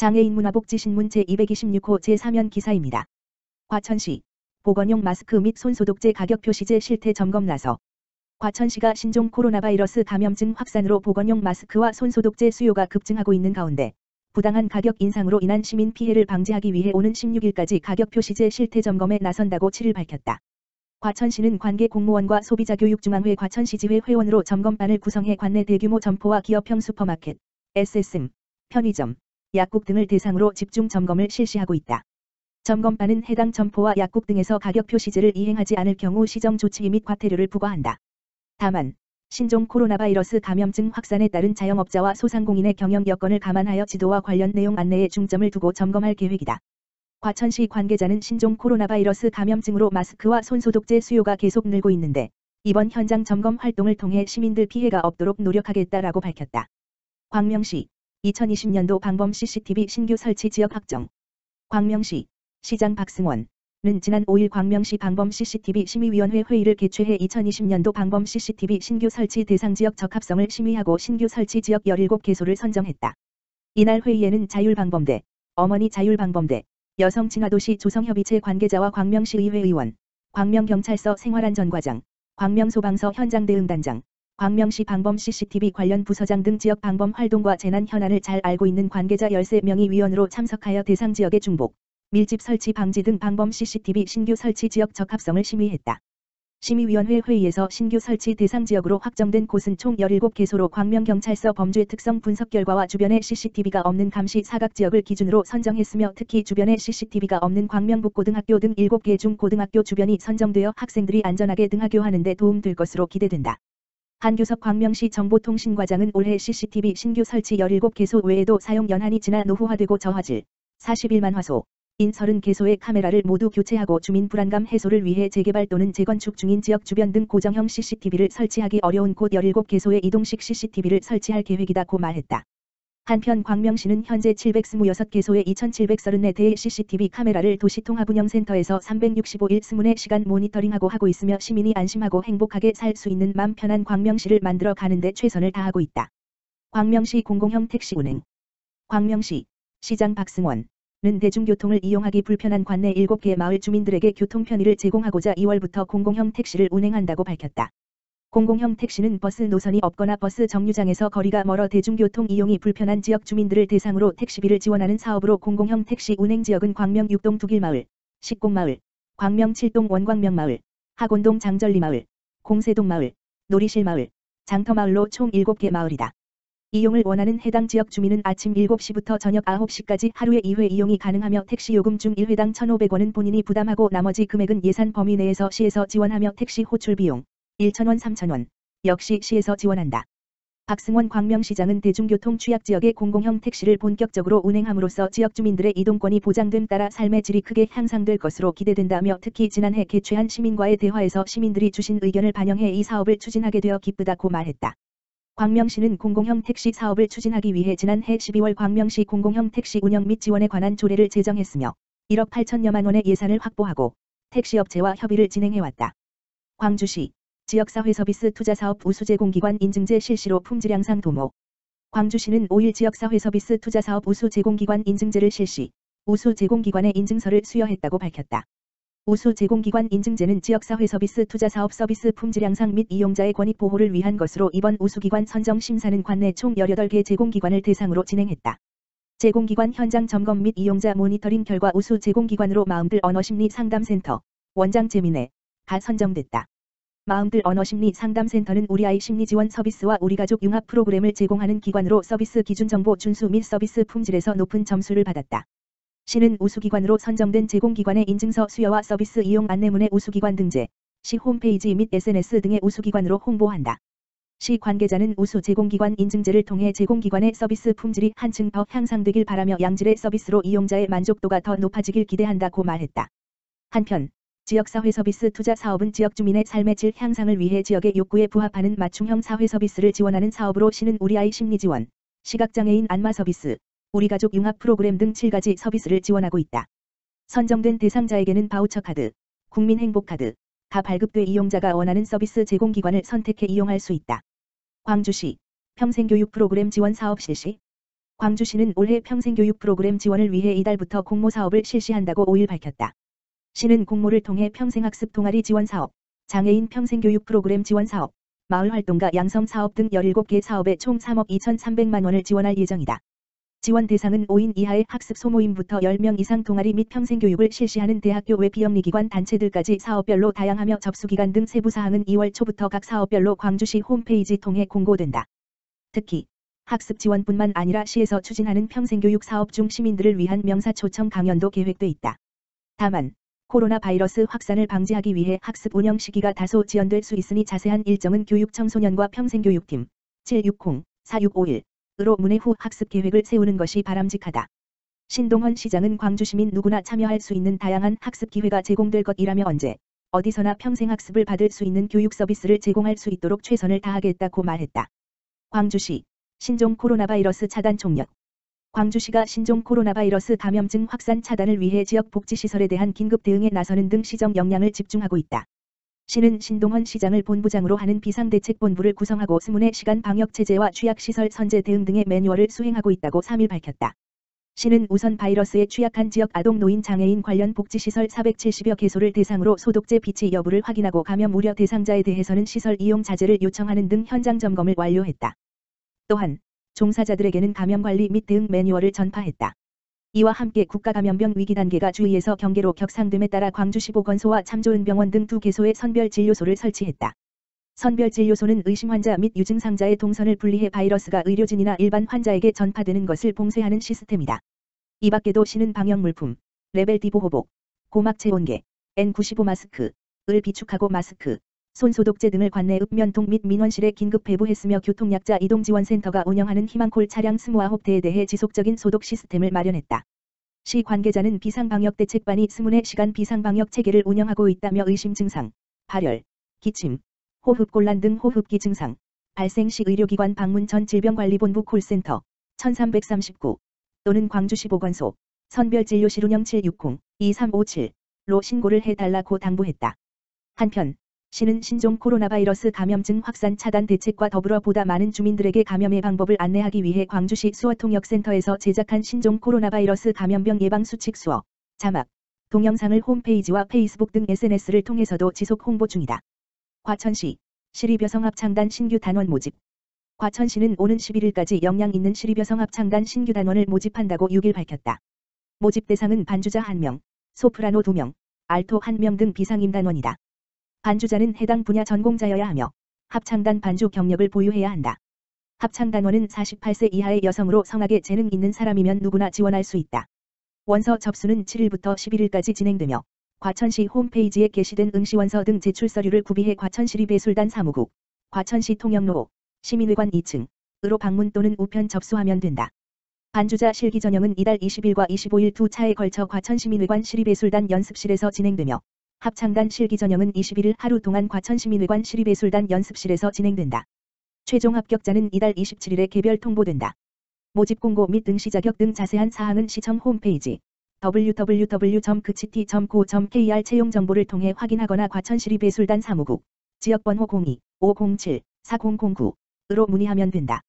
장애인 문화복지신문 제226호 제3연 기사입니다. 과천시 보건용 마스크 및 손소독제 가격 표시제 실태 점검 나서. 과천시가 신종 코로나 바이러스 감염증 확산으로 보건용 마스크와 손소독제 수요가 급증하고 있는 가운데 부당한 가격 인상으로 인한 시민 피해를 방지하기 위해 오는 16일까지 가격 표시제 실태 점검에 나선다고 7일 밝혔다. 과천시는 관계 공무원과 소비자교육중앙회 과천시지회 회원으로 점검반을 구성해 관내 대규모 점포와 기업형 슈퍼마켓, SSM, 편의점, 약국 등을 대상으로 집중 점검을 실시하고 있다. 점검반은 해당 점포와 약국 등에서 가격 표시제를 이행하지 않을 경우 시정 조치 및 과태료를 부과한다. 다만 신종 코로나 바이러스 감염증 확산에 따른 자영업자와 소상공인의 경영 여건을 감안하여 지도와 관련 내용 안내에 중점을 두고 점검할 계획이다. 과천시 관계자는 신종 코로나 바이러스 감염증으로 마스크와 손소독제 수요가 계속 늘고 있는데 이번 현장 점검 활동을 통해 시민들 피해가 없도록 노력하겠다라고 밝혔다. 광명시 2020년도 방범 CCTV 신규 설치 지역 확정. 광명시 시장 박승원은 지난 5일 광명시 방범 CCTV 심의위원회 회의를 개최해 2020년도 방범 CCTV 신규 설치 대상 지역 적합성을 심의하고 신규 설치 지역 17개소를 선정했다. 이날 회의에는 자율방범대, 어머니 자율방범대, 여성친화도시 조성협의체 관계자와 광명시의회 의원, 광명경찰서 생활안전과장, 광명소방서 현장대응단장, 광명시 방범 CCTV 관련 부서장 등 지역 방범 활동과 재난 현안을 잘 알고 있는 관계자 13명이 위원으로 참석하여 대상 지역의 중복, 밀집 설치 방지 등 방범 CCTV 신규 설치 지역 적합성을 심의했다. 심의위원회 회의에서 신규 설치 대상 지역으로 확정된 곳은 총 17개소로 광명경찰서 범죄 특성 분석 결과와 주변에 CCTV가 없는 감시 사각지역을 기준으로 선정했으며 특히 주변에 CCTV가 없는 광명북고등학교 등 7개 중고등학교 주변이 선정되어 학생들이 안전하게 등하교하는 데 도움될 것으로 기대된다. 한규석 광명시 정보통신과장은 올해 CCTV 신규 설치 17개소 외에도 사용 연한이 지나 노후화되고 저화질 41만 화소 인 30개소의 카메라를 모두 교체하고 주민 불안감 해소를 위해 재개발 또는 재건축 중인 지역 주변 등 고정형 CCTV를 설치하기 어려운 곳 17개소의 이동식 CCTV를 설치할 계획이다고 말했다. 한편 광명시는 현재 726개소의 2734대의 CCTV 카메라를 도시통합운영센터에서 365일 24시간 모니터링하고 하고 있으며 시민이 안심하고 행복하게 살 수 있는 맘 편한 광명시를 만들어 가는데 최선을 다하고 있다. 광명시 공공형 택시 운행. 광명시 시장 박승원은 대중교통을 이용하기 불편한 관내 7개 마을 주민들에게 교통 편의를 제공하고자 2월부터 공공형 택시를 운행한다고 밝혔다. 공공형 택시는 버스 노선이 없거나 버스 정류장에서 거리가 멀어 대중교통 이용이 불편한 지역 주민들을 대상으로 택시비를 지원하는 사업으로 공공형 택시 운행 지역은 광명 6동 두길마을, 식공마을, 광명 7동 원광명마을, 학원동 장절리마을, 공세동마을, 노리실마을, 장터마을로 총 7개 마을이다. 이용을 원하는 해당 지역 주민은 아침 7시부터 저녁 9시까지 하루에 2회 이용이 가능하며 택시 요금 중 1회당 1,500원은 본인이 부담하고 나머지 금액은 예산 범위 내에서 시에서 지원하며 택시 호출 비용 1,000원 3,000원 역시 시에서 지원한다. 박승원 광명시장은 대중교통 취약지역의 공공형 택시를 본격적으로 운행함으로써 지역 주민들의 이동권이 보장됨 따라 삶의 질이 크게 향상될 것으로 기대된다며 특히 지난해 개최한 시민과의 대화에서 시민들이 주신 의견을 반영해 이 사업을 추진하게 되어 기쁘다고 말했다. 광명시는 공공형 택시 사업을 추진하기 위해 지난해 12월 광명시 공공형 택시 운영 및 지원에 관한 조례를 제정했으며 1억 8천여만 원의 예산을 확보하고 택시업체와 협의를 진행해왔다. 광주시 지역사회서비스 투자사업 우수제공기관 인증제 실시로 품질 향상 도모. 광주시는 5일 지역사회서비스 투자사업 우수제공기관 인증제를 실시, 우수제공기관의 인증서를 수여했다고 밝혔다. 우수제공기관 인증제는 지역사회서비스 투자사업 서비스 품질 향상 및 이용자의 권익 보호를 위한 것으로 이번 우수기관 선정 심사는 관내 총 18개 제공기관을 대상으로 진행했다. 제공기관 현장 점검 및 이용자 모니터링 결과 우수제공기관으로 마음들 언어심리 상담센터, 원장 재민회가 선정됐다. 마음들 언어심리 상담센터는 우리아이 심리지원 서비스와 우리가족 융합 프로그램을 제공하는 기관으로 서비스 기준 정보 준수 및 서비스 품질에서 높은 점수를 받았다. 시는 우수기관으로 선정된 제공기관의 인증서 수여와 서비스 이용 안내문의 우수기관 등재, 시 홈페이지 및 SNS 등의 우수기관으로 홍보한다. 시 관계자는 우수제공기관 인증제를 통해 제공기관의 서비스 품질이 한층 더 향상되길 바라며 양질의 서비스로 이용자의 만족도가 더 높아지길 기대한다고 말했다. 한편 지역사회서비스 투자 사업은 지역 주민의 삶의 질 향상을 위해 지역의 욕구에 부합하는 맞춤형 사회서비스를 지원하는 사업으로 시는 우리아이 심리지원, 시각장애인 안마 서비스, 우리가족 융합 프로그램 등 7가지 서비스를 지원하고 있다. 선정된 대상자에게는 바우처카드, 국민행복카드가 발급돼 이용자가 원하는 서비스 제공기관을 선택해 이용할 수 있다. 광주시 평생교육 프로그램 지원 사업 실시. 광주시는 올해 평생교육 프로그램 지원을 위해 이달부터 공모 사업을 실시한다고 5일 밝혔다. 시는 공모를 통해 평생학습 동아리 지원 사업, 장애인 평생교육 프로그램 지원 사업, 마을활동가 양성 사업 등 17개 사업에 총 3억 2,300만 원을 지원할 예정이다. 지원 대상은 5인 이하의 학습 소모임부터 10명 이상 동아리 및 평생교육을 실시하는 대학교 외 비영리기관 단체들까지 사업별로 다양하며 접수기간 등 세부사항은 2월 초부터 각 사업별로 광주시 홈페이지 통해 공고된다. 특히 학습 지원뿐만 아니라 시에서 추진하는 평생교육 사업 중 시민들을 위한 명사초청 강연도 계획돼 있다. 다만 코로나 바이러스 확산을 방지하기 위해 학습 운영 시기가 다소 지연될 수 있으니 자세한 일정은 교육청소년과 평생교육팀 760-4651 으로 문의 후 학습 계획을 세우는 것이 바람직하다. 신동헌 시장은 광주 시민 누구나 참여할 수 있는 다양한 학습 기회가 제공될 것이라며 언제 어디서나 평생학습을 받을 수 있는 교육 서비스를 제공할 수 있도록 최선을 다하겠다고 말했다. 광주시 신종 코로나 바이러스 차단 총력. 광주시가 신종 코로나 바이러스 감염증 확산 차단을 위해 지역 복지시설에 대한 긴급 대응에 나서는 등 시정 역량을 집중하고 있다. 시는 신동헌 시장을 본부장으로 하는 비상대책본부를 구성하고 24시간 방역체제와 취약시설 선제 대응 등의 매뉴얼을 수행하고 있다고 3일 밝혔다. 시는 우선 바이러스에 취약한 지역 아동 노인 장애인 관련 복지시설 470여 개소를 대상으로 소독제 비치 여부를 확인하고 감염 우려 대상자에 대해서는 시설 이용 자제를 요청하는 등 현장 점검을 완료했다. 또한 종사자들에게는 감염관리 및 대응 매뉴얼을 전파했다. 이와 함께 국가감염병 위기단계가 주의에서 경계로 격상됨에 따라 광주시 보건소와 참조은병원 등 2개소에 선별진료소를 설치했다. 선별진료소는 의심환자 및 유증상자의 동선을 분리해 바이러스가 의료진이나 일반 환자에게 전파되는 것을 봉쇄하는 시스템이다. 이 밖에도 시는 방역물품, 레벨 D 보호복, 고막체온계, N95 마스크, 을 비축하고 마스크, 손소독제 등을 관내 읍면동 및 민원실에 긴급 배부했으며 교통약자 이동지원센터가 운영하는 희망콜 차량 29대에 대해 지속적인 소독 시스템을 마련했다. 시 관계자는 비상방역대책반이 24시간 비상방역체계를 운영하고 있다며 의심 증상, 발열, 기침, 호흡곤란 등 호흡기 증상, 발생 시 의료기관 방문 전 질병관리본부 콜센터 1339 또는 광주시 보건소 선별진료실 운영 760-2357로 신고를 해달라고 당부했다. 한편 시는 신종 코로나 바이러스 감염증 확산 차단 대책과 더불어 보다 많은 주민들에게 감염의 방법을 안내하기 위해 광주시 수어통역센터에서 제작한 신종 코로나 바이러스 감염병 예방 수칙 수어, 자막, 동영상을 홈페이지와 페이스북 등 SNS를 통해서도 지속 홍보 중이다. 과천시 시립여성합창단 신규 단원 모집. 과천시는 오는 11일까지 역량 있는 시립여성합창단 신규 단원을 모집한다고 6일 밝혔다. 모집 대상은 반주자 1명, 소프라노 2명, 알토 1명 등 비상임단원이다. 반주자는 해당 분야 전공자여야 하며 합창단 반주 경력을 보유해야 한다. 합창단원은 48세 이하의 여성으로 성악에 재능 있는 사람이면 누구나 지원할 수 있다. 원서 접수는 7일부터 11일까지 진행되며 과천시 홈페이지에 게시된 응시원서 등 제출 서류를 구비해 과천시립예술단 사무국, 과천시 통영로 시민회관 2층으로 방문 또는 우편 접수하면 된다. 반주자 실기 전형은 이달 20일과 25일 두 차에 걸쳐 과천시민회관 시립예술단 연습실에서 진행되며 합창단 실기 전형은 21일 하루 동안 과천시민회관 시립예술단 연습실에서 진행된다. 최종 합격자는 이달 27일에 개별 통보된다. 모집 공고 및 응시 자격 등 자세한 사항은 시청 홈페이지 www.kcit.go.kr 채용 정보를 통해 확인하거나 과천시립예술단 사무국 지역번호 02-507-4009으로 문의하면 된다.